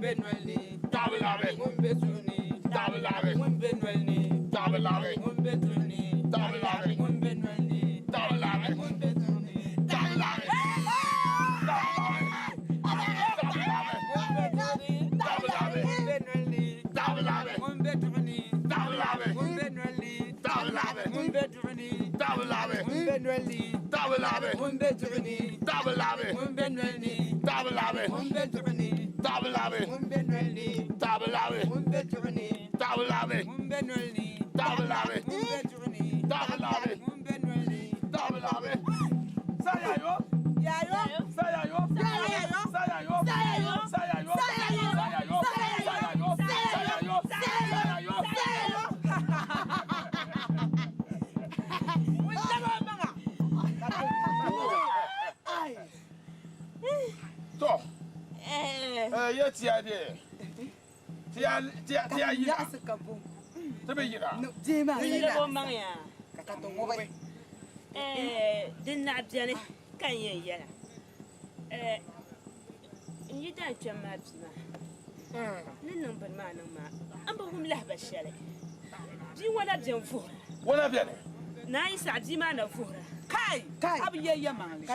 Benwelli, Tabalabe, Betuni, Tabalabe, Benwelli, Tabalabe, Betuni, Tabalabe, Benwelli, Tabalabe, Betuni, Tabalabe, Benwelli, Tabalabe, Betuni, Tabalabe, Benwelli, Tabalabe, Betuni, Tabalabe, Benwelli, Tabalabe, Betuni, Tabalabe, Benwelli, Tabalabe, Betuni, Tabalabe, Benwelli, Tabalabe, Betuni, Tabalabe, Benwelli, Tabalabe, Betuni, Tabalabe, Benwelli, Tabalabe. Sayayo, Yayo, sayayo, Sayayo, sayayo, Sayayo, sayayo, Sayayo, sayayo, Sayayo, sayayo, sayayo, sayayo. To, ye tiya de. Tiya yira. Tabe yira. Sila ko mangya. Kakatungoy. Din na abjane kan yin yana. Yi da can ma bima. Nin nan ban ma nan ma. An ba hum lahba shale. Ji wala bjan fuhra. Wala biya ne. Na yi sa ji ma na fuhra. Kai, abu yayya mangli.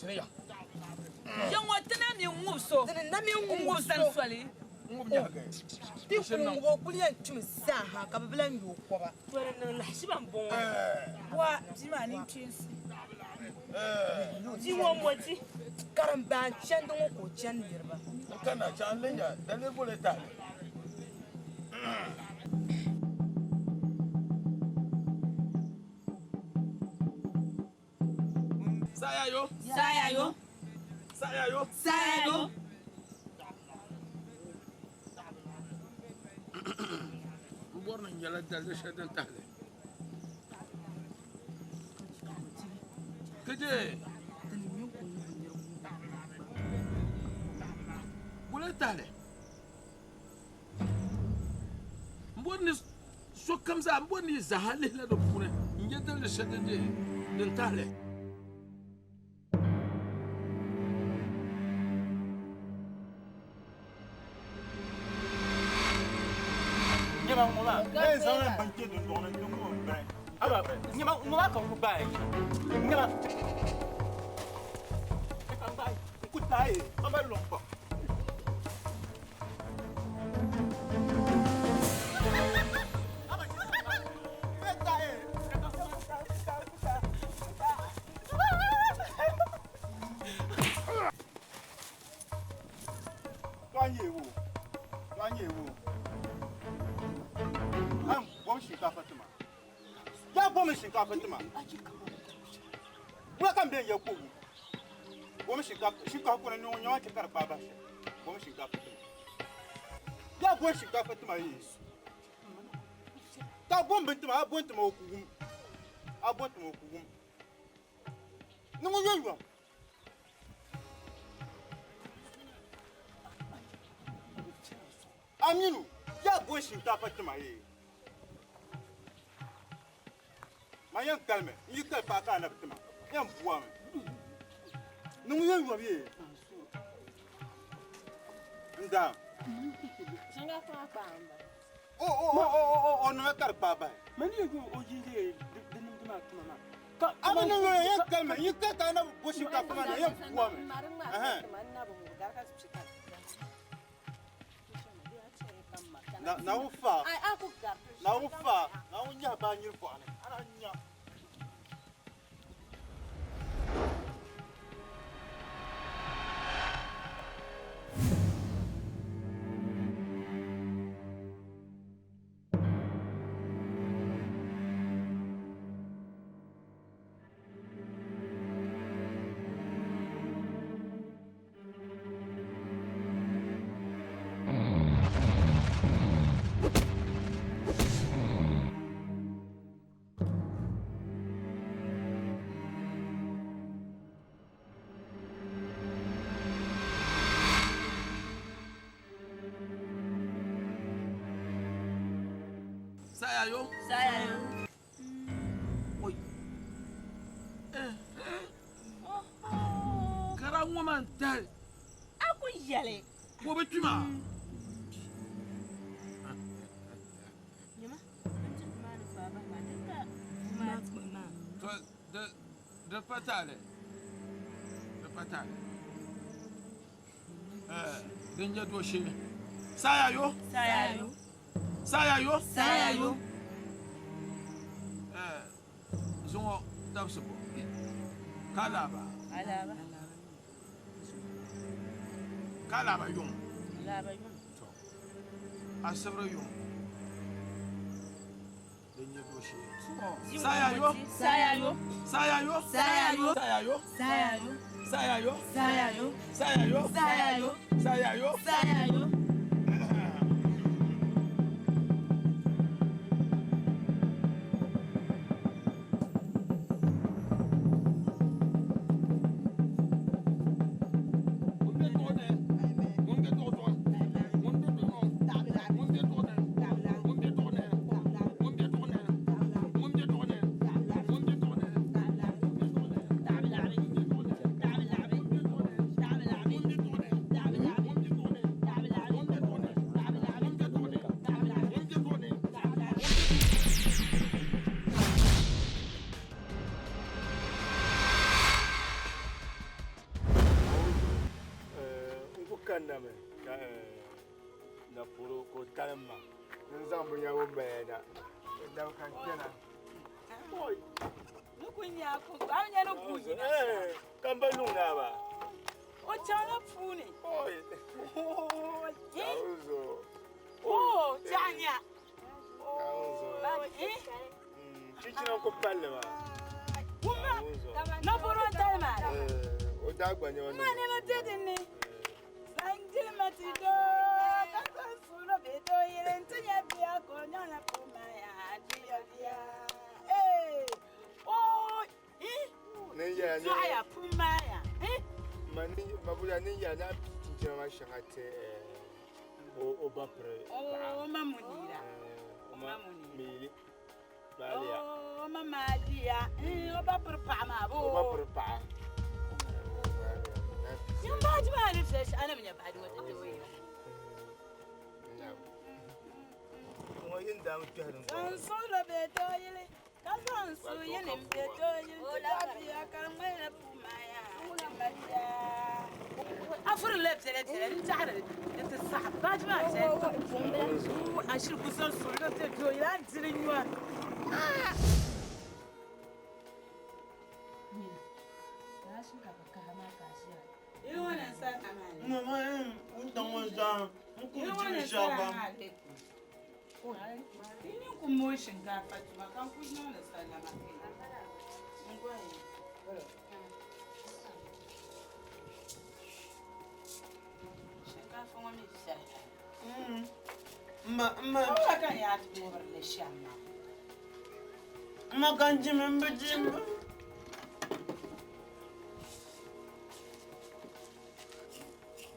Shiniya. Yan wata na mi nguso. Na mi nguso swali. Ti kungo kuliyan tum saha ka bablan yo koba. Wala nan lahshi ban bon. Wa jima ni twins. Ji wo moti. Karam ban chan don ko chan yirba. Kana cha lenya dale bole ta. Sayayo, Sayayo, sayayo. Sayayo. Borna njala dal shadan tahle. Kaje. Bole tahle. Mbonni so kamza mbonni zahale la do pune. Njadal shadan je den tahle. Nyama mula, eh sana banke dun dun dun dun bre. Aba bre. Nyama mula ka mu bai. Nyama. Ka bai. Ku tai, aba lompo. Tuanyewu. Bom shinkafa tuma. Ya bom shinkafa tuma. Wala kan ben ya ko. Bom shinkafa ko no nyawa ke karba ba shi. Bom shinkafa tuma. Ya bom shinkafa tuma yi. Ta bom ben tuma, bom tuma ko gum. Abon tuma ko gum. Numu yoyo. Aminu, ya bom shinkafa tuma yi. Ma yan kalme, yi kal pa ka na bitma. Yan buwa me. Nungu yan wa biye. Nda. Sanga kwa pamba. Oh, no kar pa ba. Mani yo oji de denim dima tuma. Ka amanu yan kalme, yi kal ka na bushi ka pa na yan buwa me. Na ufa. Ai aku gar. Na ufa, na unya ba nyir ko ana. Ana nya. Sayayo. Sayayo. Oi. Karang woman tal. Aku shɛli. Ko bɛ tuma. Nyama an ti maa ni baaba maa di ka maa tuma maa. To da fatale. Da fatale. Den ya do shi. Saya yo. Zongo dabsubo. Kalaba yung. Asabro yung. Denye doshi. Saya yo.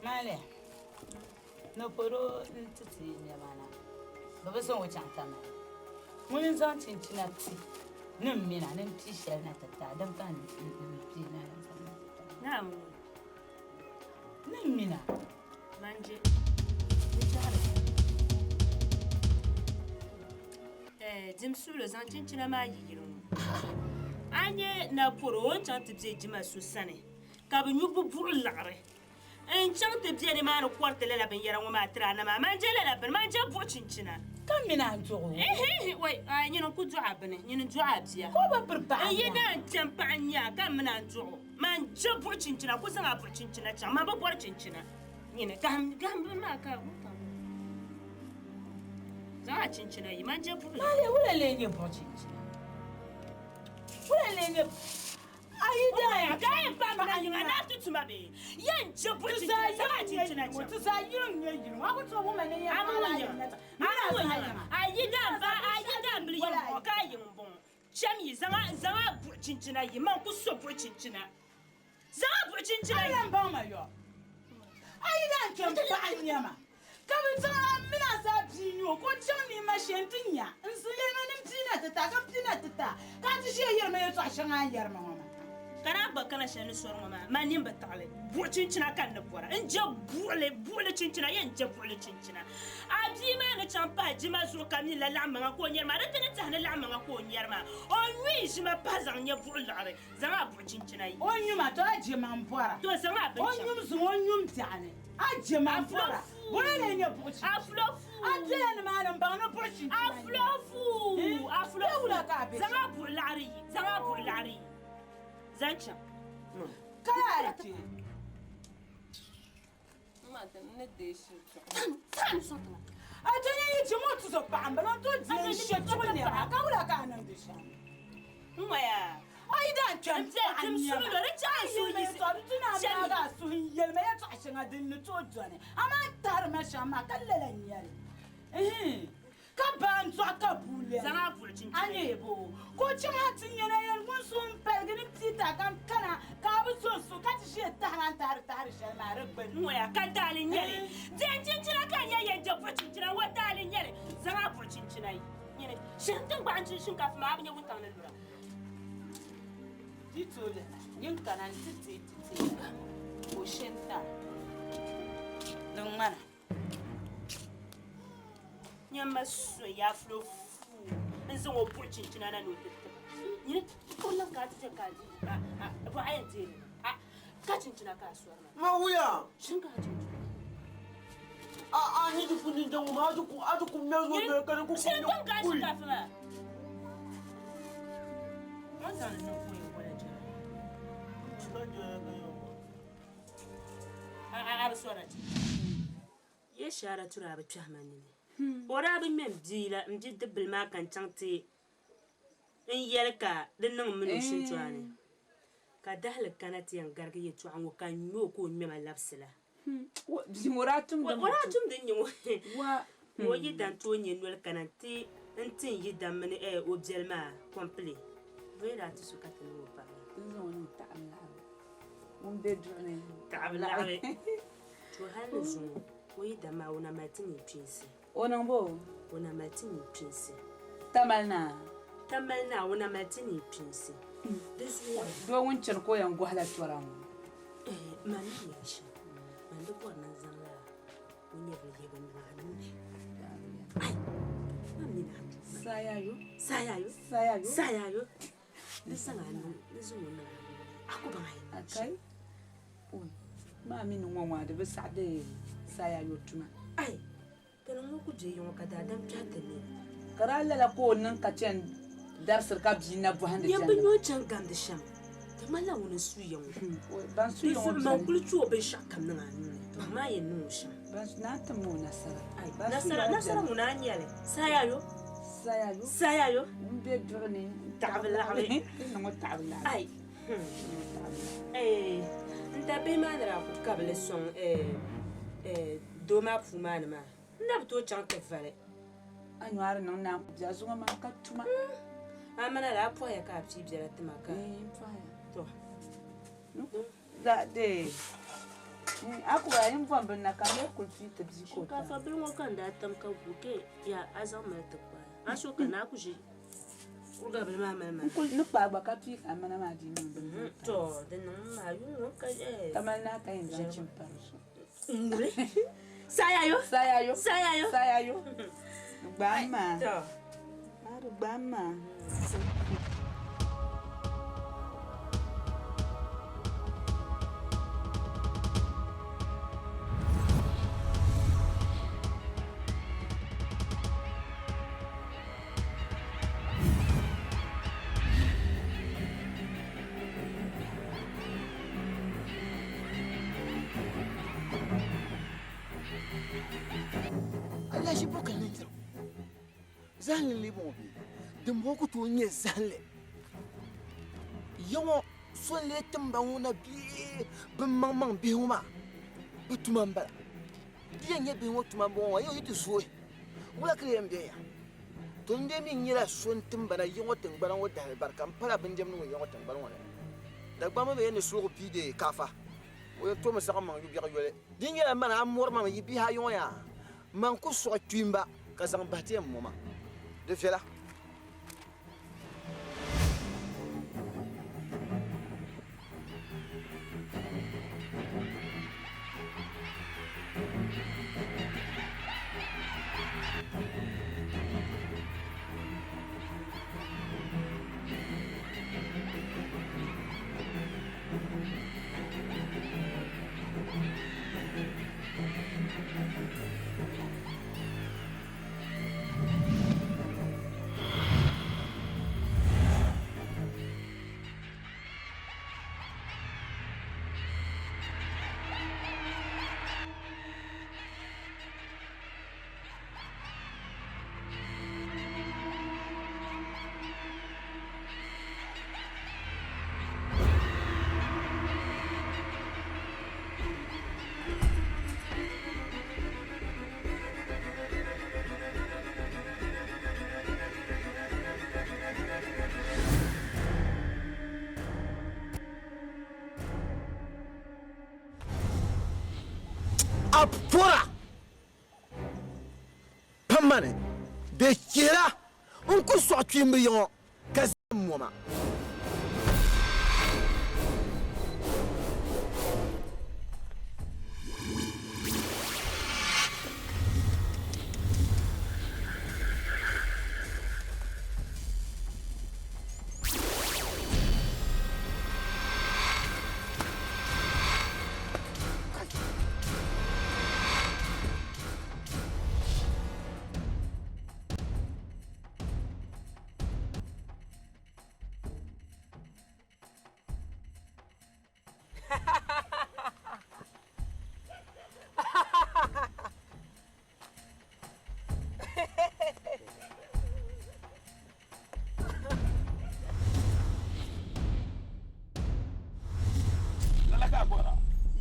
Male. No poro ntiti nyamana. Baba son wo chanta ma. Mun zan cincina ti. Nin mina nin t-shirt na tata dan kan ti na na mu. Nin mina. Manje. Dimsulo zan cincina ma yiro. Anye na poro chanta ti jima susane. Ka bu nyubu buru lagre. En chante bien de mano quarte la ben yara ma trana ma manje la ben manje bo cincina kan mina ntogo wai ni no ku du'a bane ni no du'a biya ko ba prepare yi na champanya kan mina ntogo manje bo cincina ku san bo cincina cha ma ba bo cincina ni ne gam ma ka za cincina yi manje bo male wala le ni bo cincina wala le ni Aida, kai pa ma ni na tutuma be. Yan je bu ci na cincina. Wato sa yirin ne yirin. Wa ko to woman ne ya mala yin. Aida mbili yin ko ka yin bon. Chami zama bu cincina yi man ku so bu cincina. Zama bu cincina. Ai ba ma yo. Aida kan ba anyama. Ka bi ta mina sa binyo ko chami ma shentinya. Insule ma nim tina ta ka tina ta. Ka ti she yir me to shan an yir ma mama. kana ba kana shani sor ma nin ba tale bu cincina kan na bora in je buole cincina yen je buole cincina a bi ma na champa ji ma sur kami la lamma ko nyer ma rete ne tahna lamma ko nyer ma o nwi ji ma pazan nye buole lare zanga bu cincina yi o nyuma to aje man bora to zanga ba o nyum zo o nyum tane aje man bora wala ne bu ci aflofu aje ne ma nan ba no bu ci aflofu wala ka be zanga bu lari Zancha. Kaya ce. Mata ne deixa. Tan sotna. A tani ni ji motu so pa ambala to di shi to ne ba ka wala ka nan da sha. Maya. Ai dan kan Tim su lo re cha su yi so tuna ma ga su yel me ya tashi ga din to jone. Ama tar ma sha ma kallalan yal. Ka ban zo ka bule. Zanga bulcin. Ane bo. Ko cima tin yana yan mun sun pelgini tita kan kana ka bu so ka ti she taran tar she ma rabban. Maya ka dalin yele. Jin cira kan yayin da bulcin cira wa dalin yele. Zanga bulcin cinai. Yele shin tin ba an cin shinkafa ma abin ya wutan nan lura. Dito da yin kanan titi ko shenta. Don mana. Nyama so ya flofu. Nzo wo bulcin cina na no tete. Ni ko lan ka ta ka ji. Ba ayan te. Ka cin cina ka suwar na. Ma wuya. Shin ka cin. Ni ji kunin dan ma aju ku me zo da kan ku. Shin kan ka shinkafa ma. Mun san nan ko yi wala jira. Suwar na. Ye shara tura ba tuhmani ne. Ora bi men bila mji dibbil ma kan changti in yelka din nan mun shin tuane ka dahal kanati yan garga ye tu an kan yo ko me ma lapsila Zimoratum din yin wo yi dan to nyen wel kanati ntin yi dan men o jelma complete vera tu su katin wo pa zoni ta'amla. Mun bedrone. ta'amla to halu zu wo yi dan ma wona matini prince Onambo. wona matini prince Tamalna. wona matini prince desu Do wuncin koyan gwala turan. man ya shi man duk wannan zalla mun yi rage ban da hannu ai nan ni na sayayo da sana hannu da zuwa nan aku ba mai Akai. Ma min nwa da bisa da sayayo tuma. ai kana ku je yin ka da dan fata ne Karalla la ko nan ka cen darsar ka bi na bu handa yan bin yo can gam da sham ta malla wani su yan ban su su yon man kulcu be shakkan nan hannu ba ma yin nu sham ban na ta mu nasara. ai nasara mu na nyale sayayo Mun bedrone. Ta'abla. Nan wata ta'abla. ai nta be ma dara ku kabele son do ma fu ma na ma ndab to chan te fale Anwar nan na ja zuwa man ka tuma. amana la po ya ka psi bjara te maka Faya. to Da de. Aku ya yin van bin na ka me kulfi ta bi ko ka ta. fa bin wakan da tam ka buke ya azam ma te kwa aso ka na ku ji ku ga be ma ma Kul ni pa ba ka fi amana ma di nan bin. to de nan ma yu ka Tamal na ka yin zancin farso. ngure sayayo Sayayo. Gbama. to Maru gbama. Allah shi bokan nan tiro zalin libon bi dum boku to nye zalle yawo son le tamba wona bi bin mang bi huma butuma mbala bi nye bi wotuma bon yo yitu suwe wala kre mbe ya to nde mi nyira son tamba na yawo tangbaran wata barkan pala bin jamnu yawo tangbaran wala da gbama be ne suwo pide kafa wo to ma saka mang yu bi yole din yela mana amor ma yibi ha yo ya man ku so tuimba ka zang batem moma de fela Napora. Pamane. De kira. On ko so atwimbrion. Kazamoma.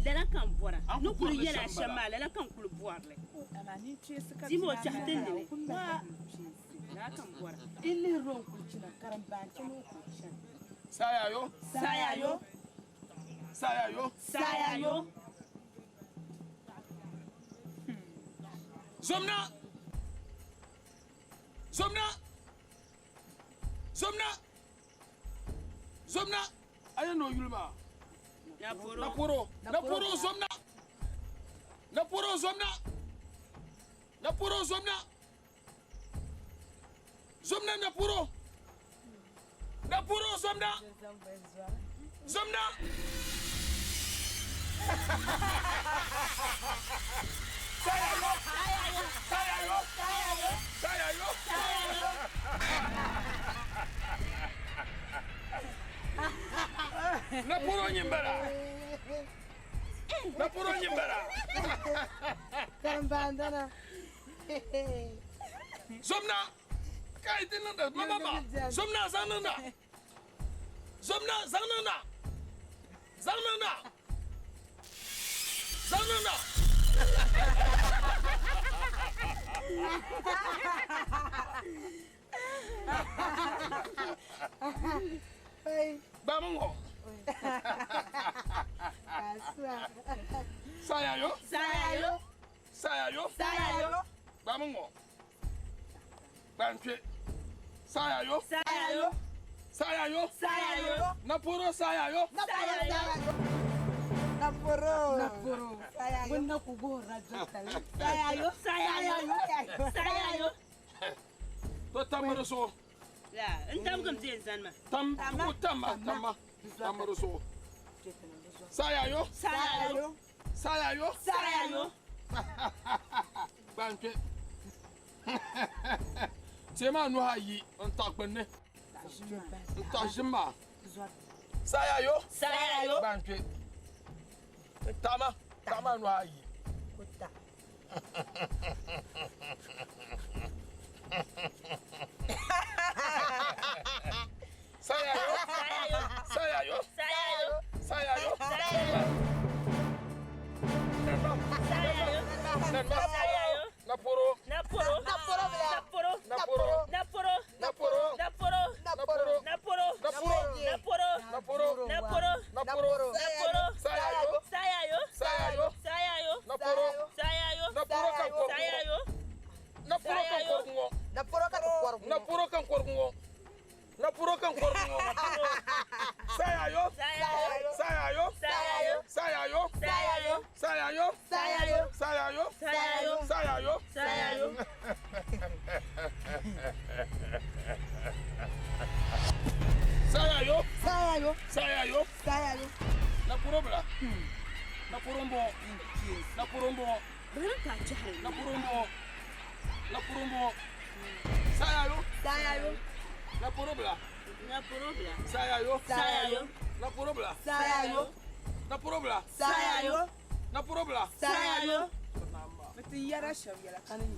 Lala kan bora. No kulu yela shama lala kan kulu buarle. Dimo chahtende. Wa lala kan bora. Ili ron kulchina karambanche no kulchina. Sayayo. Sayayo. Sayayo. Sayayo. Somna. Somna. Somna. Somna. I know Yulma. Naporo. Naporo Somna. Naporo Somna. Naporo Somna. Somna Naporo. Naporo Somna. Somna. Sayayo. Sayayo. Sayayo. Naporo nyimbara. Naporo nyimbara. Karambandana. Somna. Kai tinanda mama. Somna zananda. Somna zananda. Zananda. Zananda. Bamungo. Sayayo. Sayayo. Sayayo. Sayayo. Bamungo. Banche. Sayayo. Sayayo. Sayayo. Sayayo. Naporo sayayo. Sayayo. Naporo. Naporo. Sayayo. Bunda kubora jotale. Sayayo. Sayayo. Sayayo. To tamaro so. La, entam kam zin zanma. Tama. Tamaro so. Sayayo. Sayayo. Sayayo. Sayayo. Banche. Tema no hayi ontakbenne. Ntashima. Sayayo. Sayayo. Banche. Tama no hayi. Kuta. Sayayo. Sayayo. Sayayo. Sayayo. Sayayo. Sayayo. Naporo. Naporo. Naporo. Naporo. Naporo. Naporo. Naporo. Naporo. Naporo. Naporo. Naporo. Naporo. Naporo. Naporo. Naporo. Naporo. Sayayo. Sayayo. Sayayo. Sayayo. Naporo. Sayayo. Naporo kan korkungo. Sayayo. Naporo kan korkungo. Naporo kan korkungo. Naporo kan korkungo. Naporo kan korkungo. Sayayo. Sayayo. Sayayo. Sayayo. Sayayo. Sayayo. Sayayo. Sayayo. Sayayo. Sayayo. Sayayo. Sayayo. Sayayo. Sayayo. Sayayo. Sayayo. Naporo bra. Napurumbo. Napurumbo. Berangkat jahil. Napurumbo. Napurumbo. Sayayo. Sayayo. Napuro bra. Naporo bla. Sayayo. Sayayo. Napuro bra. Sayayo. Napuro bra. Sayayo. Napuro bra. Sayayo. Mati yara shavya la kanin.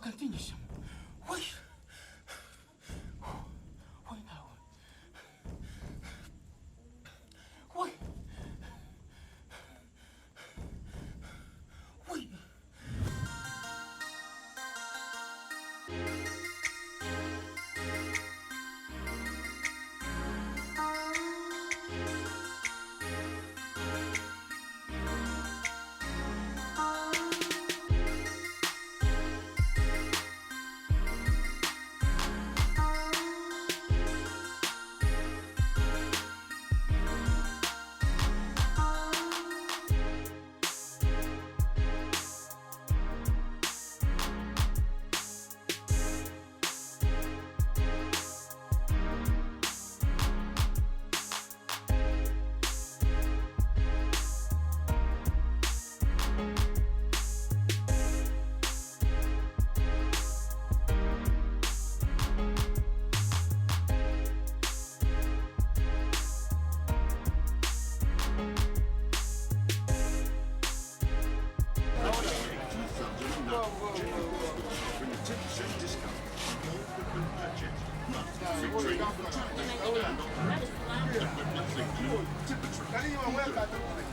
kan tin yisham wai wai na wai wai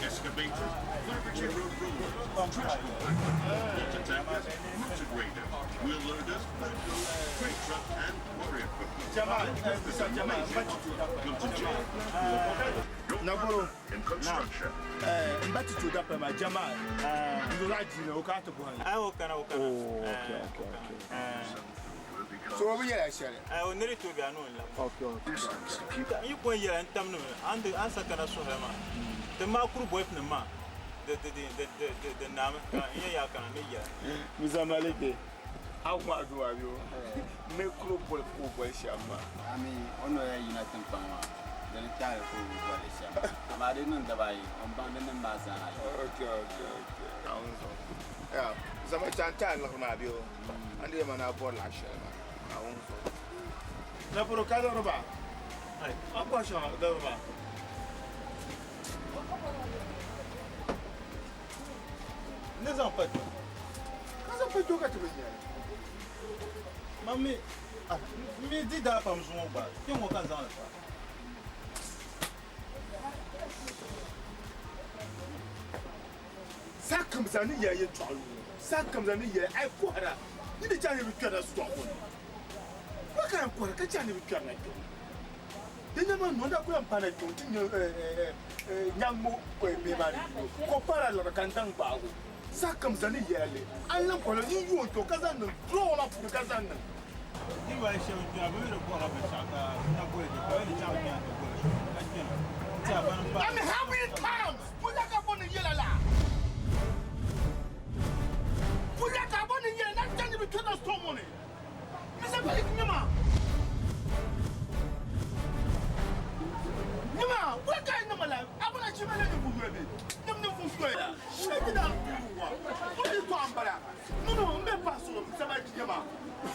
Excavators, Liberty Road rollers, trash water tankers, graders, wheel loaders, crate trucks, and quarry equipment. Naboro In construction. mbati tuda pa ma jamaa ndolaji na okato kwa okana so obi yela shere onere to bi anu la okay yi ko yela ntam no ansa kana so ma te ma kuru boy pne ma de nam ya kana me ya mizamaleke akwa duwa bio me kuro boy ko boy shama ami ono ya yina tampama dan tare ko boy shama amade nun da bai on bande nan ba sa okay awunso ya zama chanta la ma bio ande mana bor la shema awunso na poro kalo roba ai akwa sha da roba ne zan fato kaza fato ka tibe mami mi di da pam zo ba ke mo kan zan fa sakam zani ya ye twalu sakam zani ya ai kwara ni da jani bi kwara su twalu ba kan kwara ka jani bi kwara ko denya ma no da ko am pana ko tinyo nyammo ko be ba ko para la kan tan ba ko sakam zani ya le an lan ko ni yo to kazan nan draw la fu kazan nan ni wa she o ja ba ro ko la ba shaka na ko ni ko ni cha ni ko ka kina ta ban ba I'm happy it comes pula ka bona yela la pula ka bona yela na jani bi kwara su to money misa ba iknyama Nima, what kind of life? I'm gonna chime in the movie. No, square. Shake it down. What is one para? No, I'm not passing. Somebody, Yama.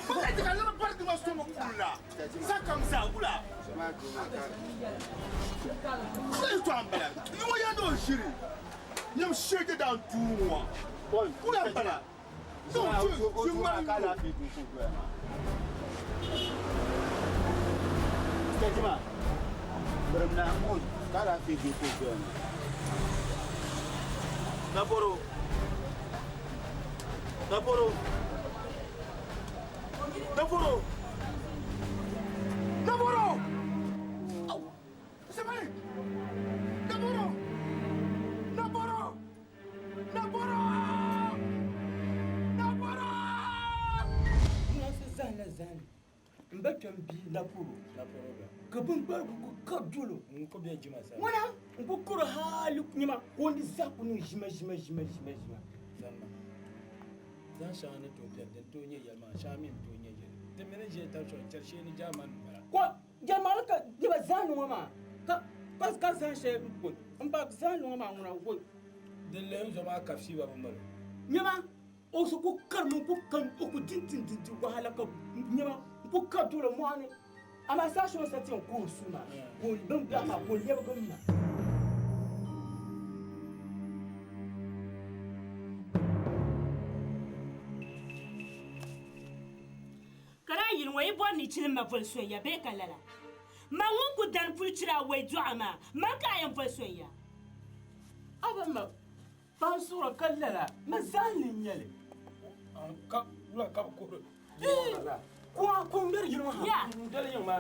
But I think a little part of my stomach. Sakam Sagula. What is one para? You want to know, Shiri? You shake it down to one. What para? No, you want to Sejima. Bermna mun kala fi ko ko Naboro. Naboro. Naboro. Naboro. Samai. Naboro. Naboro. Naboro. Naboro. Nasa zan. Mbatam bi Naporo. Kabun bar ku kabdulo ko be jima sa. Wana ko kuro halu nyima ko ndi zaku no jima. Zanna. Zan sha na to da to nye yalma sha min to nye je. Da mene je ta so charshe ni jaman bara. Ko jamal ka diba zanu ma. Ka zan she ko. Mba zanu ma nguna ko. Delle zo ma kafsi ba mambaro. Nyima o so ko karmu ko kan ko dintin ko halaka nyima ko kabdulo mo ane. Ama sa shon sa tin ko suma ko dum da ma ko yeba gumma yi bɔn ni chini ma vɔl soya bee ka lala ma ŋun ku dan pulchira wei dɔɣa maa ma ka yɛn vɔl soya aba ma ban sura ka lala ma zan ni nyɛli ka wula ka ko ko ŋmɛri yino ha ya dali yɛn ma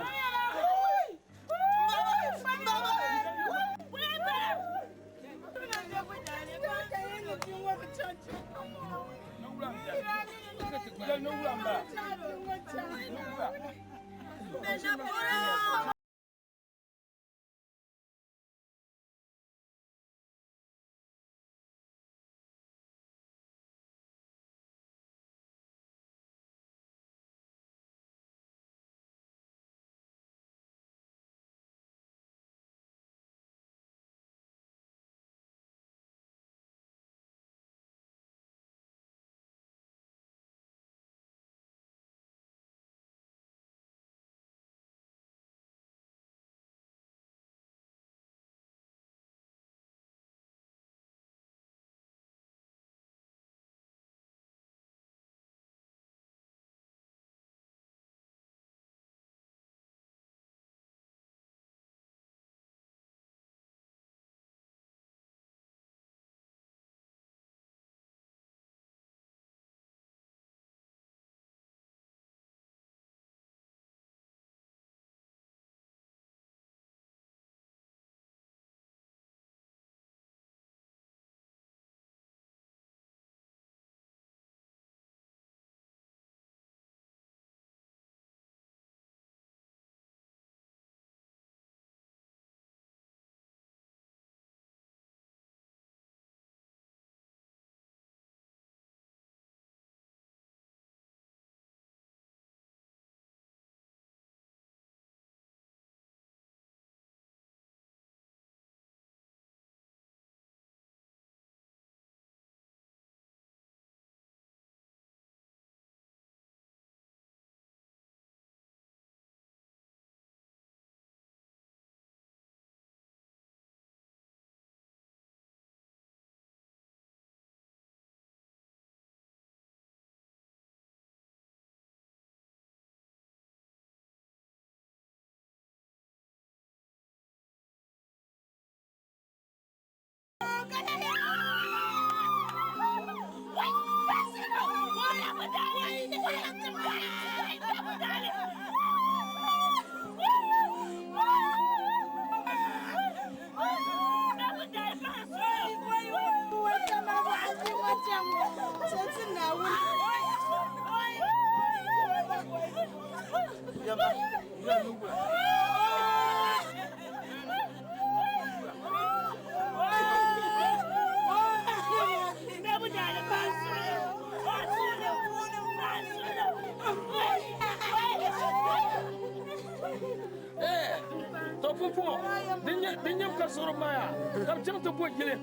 Dinyam ka soro maya ka jam to bo gele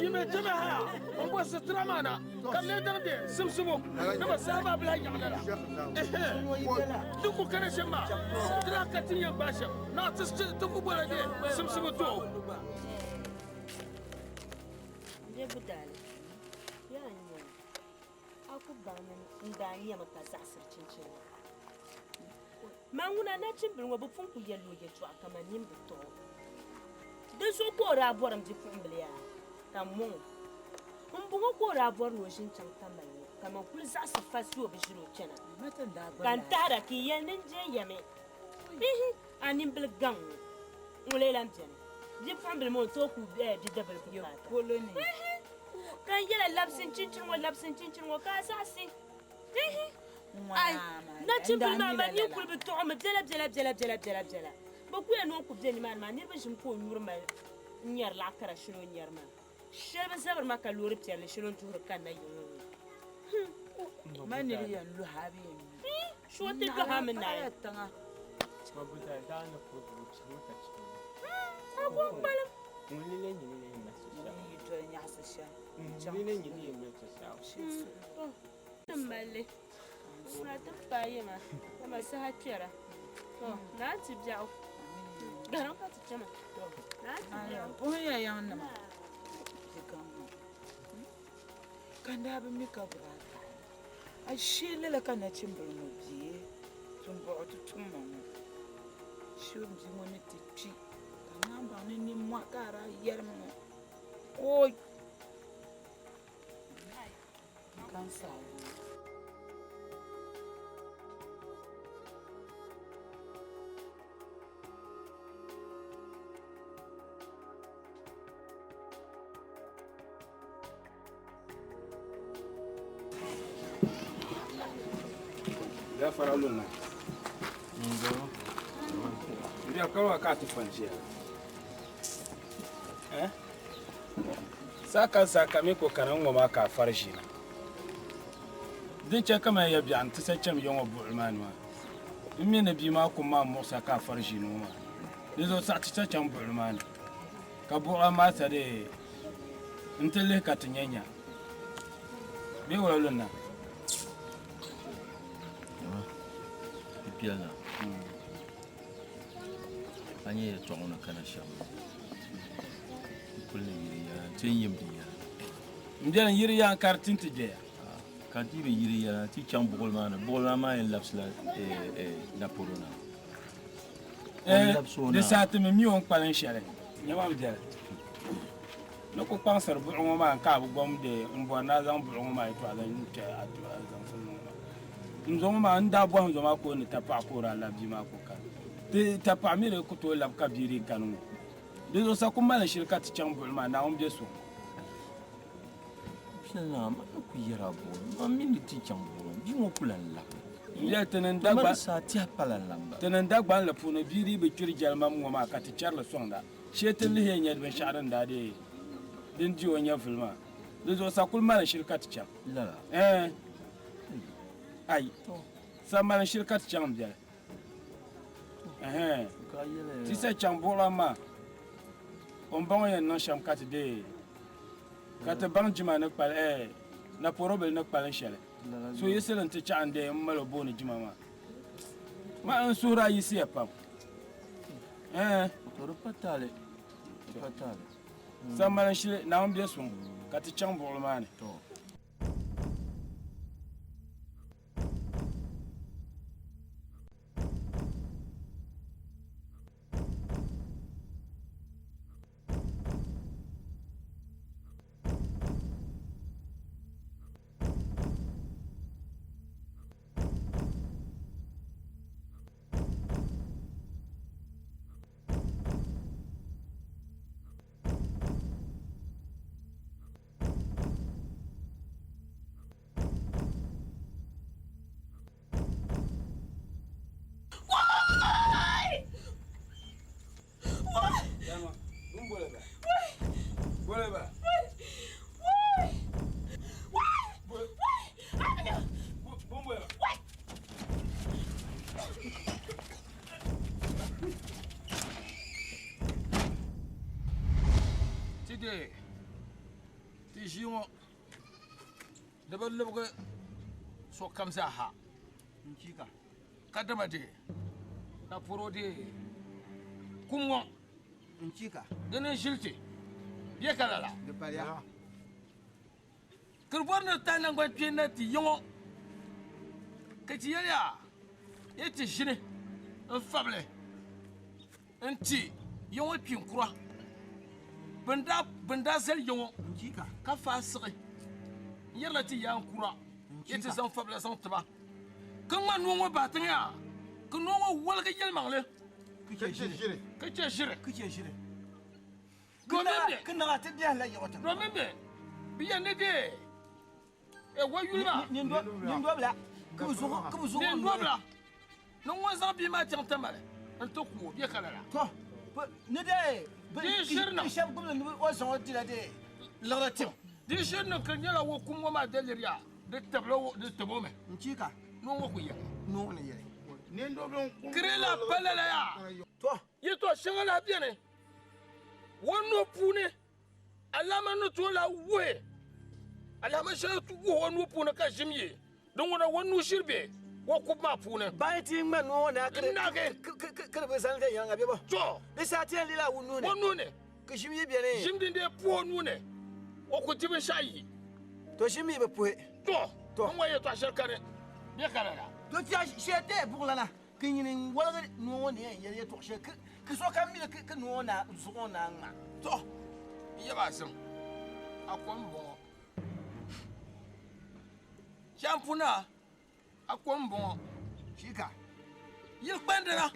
yime teme ha on bo sitra mana ka le dande simsumo na ba saba bla yagala duku kana shema sitra ka tinya basha na tsi to ko bola de simsumo to ne budale ya ni aku banan ndani ya maka zasir cincin manguna na cimbin wa bufun ku yallo ya to akamannin buto da so ko raboram ji fumbliya tammo mbungo ko rabor no shin can tambaye kaman kul za su fasu bishiro kenan matan da kan tara ki yanin je yame anin bilgan ngule lam jene ji fumble mo to ku di double ku mata koloni kan yela lapsin cincin wa ka sasi ay na cimbin ma man yin kulbi to ma bjela ba ku ya no ku bjeni man ma ni ba shim ko nyur ma nyar la kara shino nyar ma shebe sabar ma ka lori pjele shino tur kan na yo mani yan lu habi sho te do ha min na tanga ma buta da na ko bu su ta ci ko balam mun le ni na su sha ni to nya sa sha ni le ni mu ta sha shi malle na ta baye ma kuma sa ha tira to na ti bjao garan ka ti chama to na ti bjao ko ya yan na ma kan da bin mi ka bura a shi lele kan na cin birno biye Tumbo to Tumo. Shouldn't you want it to cheat? The number any Makara Yermo. Oh, cancer. Ya fara luna. Ndio kawa kati fanjia. Saka miko kana ngoma ka farshi na. Din ce kama ya bi an tsa cem yongo bulman ma. Imi na bi ma kuma mo saka farshi no ma. Dizo sa tsa cem bulman. Ka bu ma ta de ntele ka tinyanya. Bi wala luna. Piala. Anye tongona kana sham. Kulle yiriya tin yimdiya. Mbiyan yiriya kartin tije. Kati be yiriya ti cham bolmana ma en lapsla na porona. De sate me mi on palan shere. Nyama bidere. No ko pansar bu ngoma ka bu gom de mbo na zan bu ngoma to ala nte atu zan sun ngoma. Nzoma nda bo nzoma ko ni tapa ko ra la bi ma ko ka. Te tapa mi re ko to la ka biri kanu. De zo sa ko mala shirka ti cham bu ma na on bi so. Piala ma ku yira bo. Ma min ti cham bo. Bi mo kulan la. Ya tenen dagba sa ti palan lamba. Tenen dagba la puna biri be churi jalma ngoma ka ti charla sonda. Shetel li henya be sharan da de. Din ji wonya filma. De zo sa kul mala shirka ti cham. La. Ai. Sa mala shirka ti cham biya. Ti sa cham bola ma. On bango yen no sham kat de. Kat bang jima na pal na porobel na pal shele. So yeselen te chande malo boni jima ma. Ma an sura yisi ya pam. Toro patale. Sa mala shile na on biya sun. Kat cham bola ma ne. To. Tijimo dabalubga so kamsa ha nkika kadama de na puro de kungo nkika denen shilti ye kalala de paria kurborna tanan gwa pina ti yongo kati ya yeti shine fable nti yongo pinkura benda zel yongo nkika ka fasire yalla ti yankura yeti zan fable san tba kan ma nuwo batin ya kan nuwo walga yelmangle kace shire kan na ta biya la yota domembe biya ne de wayulba nin dobla kubuzo nin dobla non wanza bi ma tantamale an to ko biya kalala to ne de shirna shab gumna ni o so tira de laratim di shirna kan yala wo kuma ma deliria de tablo de tabome nkika non wo kuya no ne yere nin dobla krela balala ya to yito shingala biene wono pune alama no to la we alama sha tu wono pune ka jimye don wona wonu shirbe wo kuma pune bayti man no na kare be san kan yanga be ba to be sa ti lila wonu ne ka shimye biene jimdin de po nune wo ko tibe shayi to shimye be poe to an waye to shirkare be kalala to tia shete bugla kin yin wala no ne ya to she ki so kan mi ki no na zo na ma to iya ba sim akwambo champuna akwambo shika yil bandera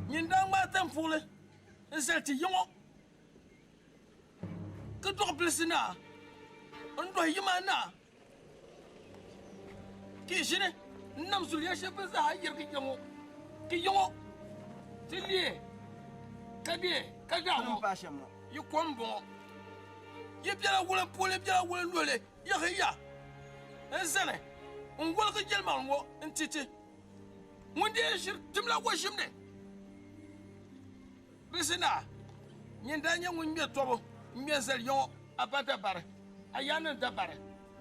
nyindang ma tampule nselti yongo ke do blesina ndo yimana ki shine nam zuliya shepe za hayir ki yongo tilie kadie kadamo pa shamo yikombo yibjala wala pole bjala wala lole yahiya enzene ngol ko jelmal ngo ntiti mundi shir timla washimne bisina nyindanya ngunye tobo myezel yo abata bare ayana da bare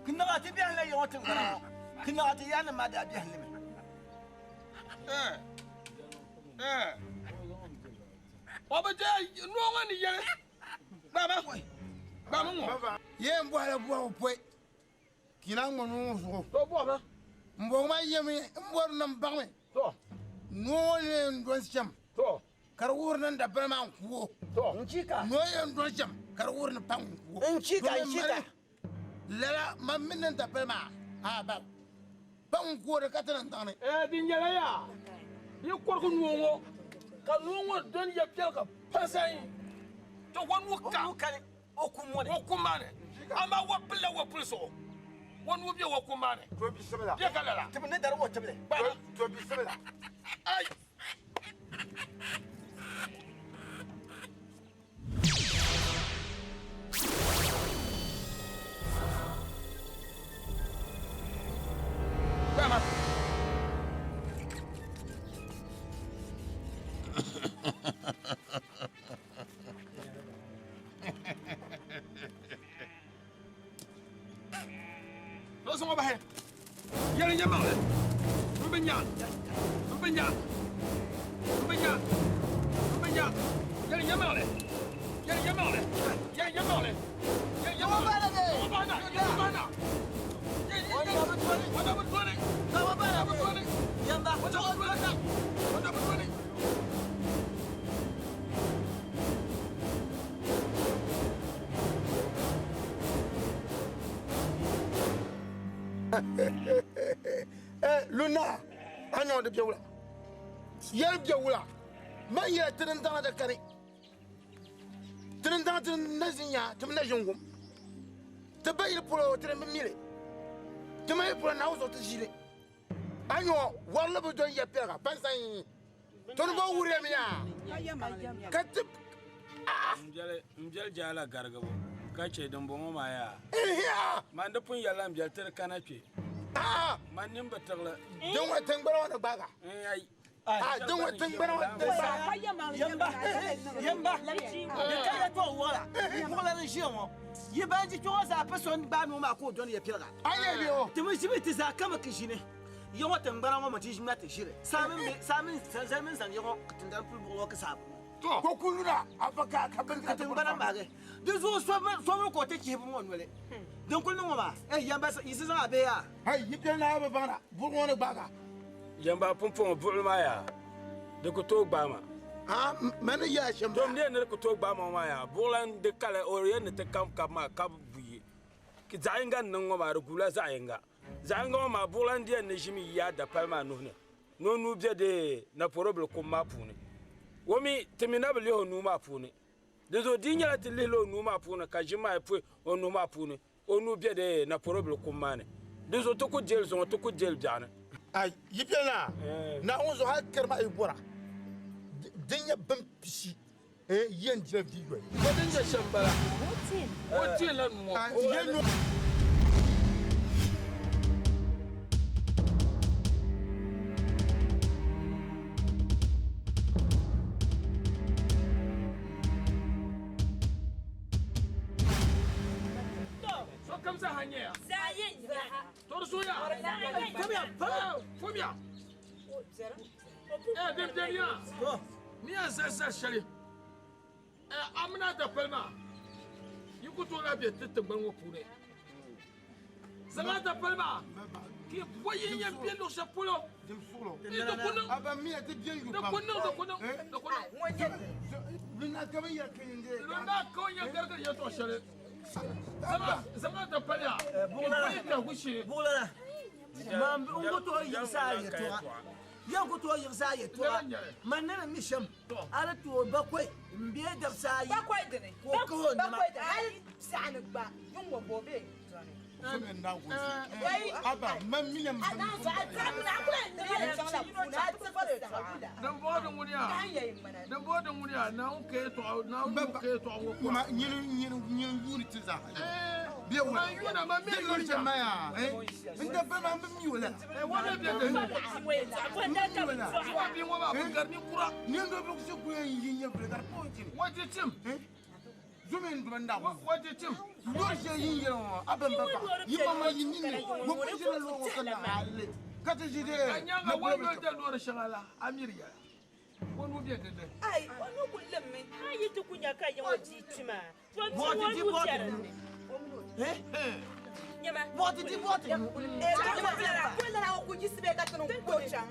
kinna ati biya la yo tin kana kinna ati yana ma da biya lime obaje no ngani yele baba ngo ye mbo ala bo opwe kina ngono so to bo ba mbo ma yemi mbo nam bangme to no le ndon cham to kar wurnan da bama kuwo to nchika no ye ndon cham kar wurnan pang kuwo nchika lela mammin da bama ha ba pang kuwo da katanan tane din yele ya yi korku nuwo ka nuwo don ya piel ka pasai to wan wuka okumane ama wapilla wapulso wan wubye wakumane to bismillah ya kalala tibne dar wo tibne to bismillah ay Bama Lo sama bahe. Yale nyamang le. Mbenya. Yale nyamang le. Luna ano de biawla yel biawla ma ya tin dan da kare tin dan tin nazinya tim na jungum te bayil polo tin mile te mai polo na uzo te jile anyo wala bu don ya pera pansan ton bo wure mi ya katip mjal jala gargabo kace don bongo maya man da pun yalla mjal ter kanape man nim batagla don wa tangbara wa baga ai don wa tangbara wa yamba de kaya to wala ko la region yi banji to sa person ba no ma ko don ya pirga aye yo timi sibiti za kama kishine yo wata mbara wa mati jima te shire samin san yo tindan pul bo ka sab ko kuluna afaka ka ban ka tambara mage de zo so ko te ki bu wonwele don kullu ngoma yamba isi san abe ya hay yibde na ba bana bu wona baga yamba pumpon bulma ya de ko to gbama man ya shamba dom ne ko to gbama ma ya bulan de kala o yen te kam ma ka buyi ki zainga nan ma regula zainga ma bulan de ne jimi ya da palma no ne no nu bje de na problem ko ma puni womi temina bele ho nu ma puni de zo dinya ti lelo nu ma puni ka jima pu o nu ma puni o nu bje de na problem ko ma ne de zo to ko jel jana ay yibela na onzo ha kerma ibora dinya bam pisi yen jira di yoy dinya shambara wotin la mo yen comme ça hanya ça y est torsuya fobia debdenia ni azasa shali amna da palma yukuto la bi tete gbanwo pune zanga da palma Qui voyait y a bien le chapeau là. Aba mi ati bien you Da kono. Luna kama ya kende. Luna ko ya gargar ya to shale. Zama da palya. Bulala. Mam ngoto yirsa ya to. Ya ngoto yirsa ya to. Manana misham. Ala to bakwai mbiye da sa yi. Bakwai da ne. Bakwai da ai sa'an ba. Yunwa bobe. Aba man mina Dan bodin wuriya na unke to wo ma nyinu yuri tiza. Biya wa. Yuna ma mi yuri jamaya. Inda ba ma mi wala. Wala biya da. Wa bi mo ba ko garni kura. Nyendo ba ku ku yin yin flegar ko tin. Waje tim. Zumen dumanda. Waje tim. Dorshe yin yin aban baba. Yima ma yin ni. Mo ko jira lo ko kana halle. Kata jide. Kanyanga wando da lor shagala Amiriya. Wonu biya da. Ai, wonu kullum me. Ai ta kunya kai yan waji tima. Nyama. Vote. Kullum ku ji sibe ka tunu ko can.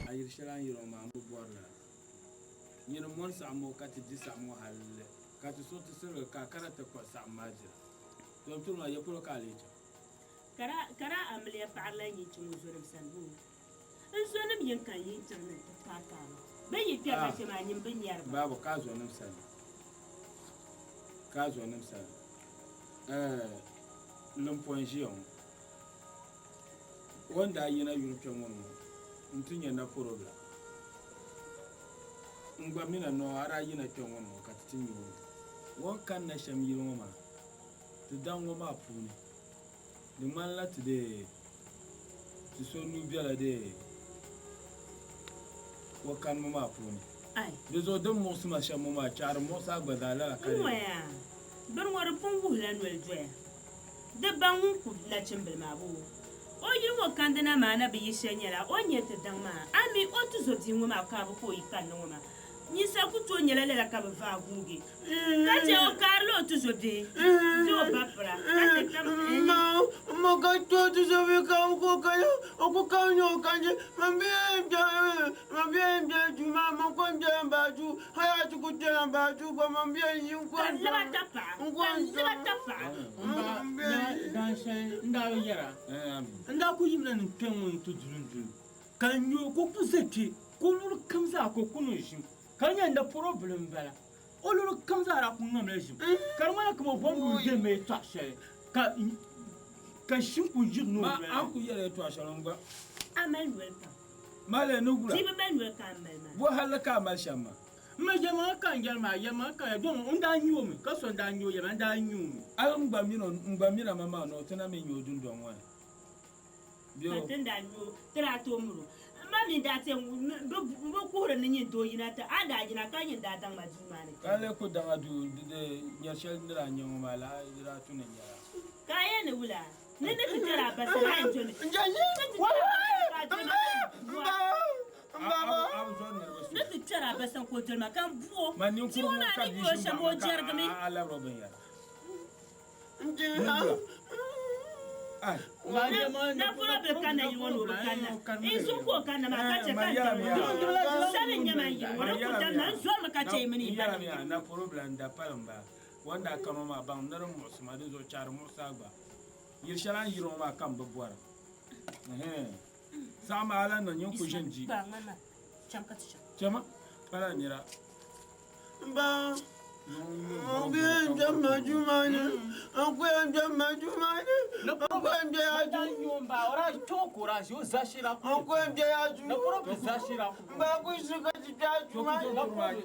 ayir shalan yiro ma bu borla yin mon samo kati di samo halle kati so to sir ka karata ko samaja dom tuma ya pro kaleja kara amliya parla yin ci muzurum sanbu in so nim yin kan yin tirnin ta ka ba yi ta ba shi ma yin bin yar babu ka zo nim san lumponjion wanda yina yurken wonu ntunye na problem ngba mina no ara yina ken wonu ka tinyo won kan na sham yiro ma to dan wo ma puni the man la today to so nu biala de wo kan mo ma puni ai de zo dem mo suma sham mo ma char mo sa gbadala la kare waya bar war pungu lan wel joya de bangu ku la chimbel ma bu o yi mo kandana ma na bi shenyela o nyete dan ma ami o tu zo dinwo ma ka bu ko yi kan no ma ni sa ku to nyela le la ka ba va gugi ka je o Carlo tu zo de zo ba pra ka te tam mo ka to zo be ka ko ka o ko ka nyo ka je ma bien ju ma mo ko je ba ju ha ju ku je ba ju ko ma bien yin ko la tapa dan shay ndaw yara nda ku yimna ni tenwon to durundu kan yo ko puseke ko lur kamza ko kunu shim kan yanda problem bala o lur kamza ra kun ngam shim kan wala ko bombu de me to shay ka shim ku jir no ma an ku yere to shalon ba amen welcome male nugula Ti be ben we kan mel ma. bo halaka mal shamma ma jama kan jalma yama kan don unda nyumi ka so nda nyu yama nda nyumi al ngbamira mama no tena me nyodun don wa bio Tenda nyu tra to muru. Mami da te bo ko re ni to yina ta ada jina kan yin da dan ma juma ne. kale ko danga du de nyashel ndira nyango mala dira tunen yara Kaya ne wula. Ne ne fitara ba sa hayin to ne. Ne fitara ba san ko jama kan buo. Ti wona ni buo shamo jergami. ala robin yara Na fura be kana yi wono kana. Isu ko kana ma ka ce kan ta. Sanin nyama yi wono ko ta nan zo ma ka ce mini ba. na problem da palamba wanda kama ma ban nar musuma da zo char musa ba yirshalan yiro ma kan babwara sama ala nan yin ku janji Ba ngana. Cham ka ci. jama fara nira ba Angwe jama jumani angwe jama jumani angwe ya nyumba ora chokora jo zashira angwe ya ju na poro zashira ba ku suka ta jumani na poro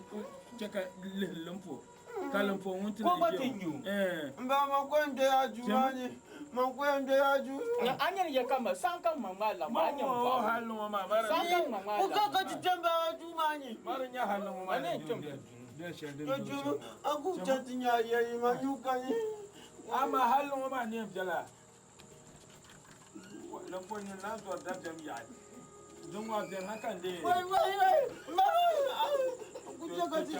cheka lempo kalempo wonti ko ba tinyu ba ma kwende ya jumani ma kwende ya ju na anya ya kama sankan mamala ma anya ba hallo ma mara sankan mamala ko ka jamba jumani maranya hallo ma ne tumbe Jojo, aku jadinya ya imanyukani. Ama hallo ma ne jala. Lampo ni na zo da jami'a. Don wa da hakan dai. Wai. Ma. Aku jaga ti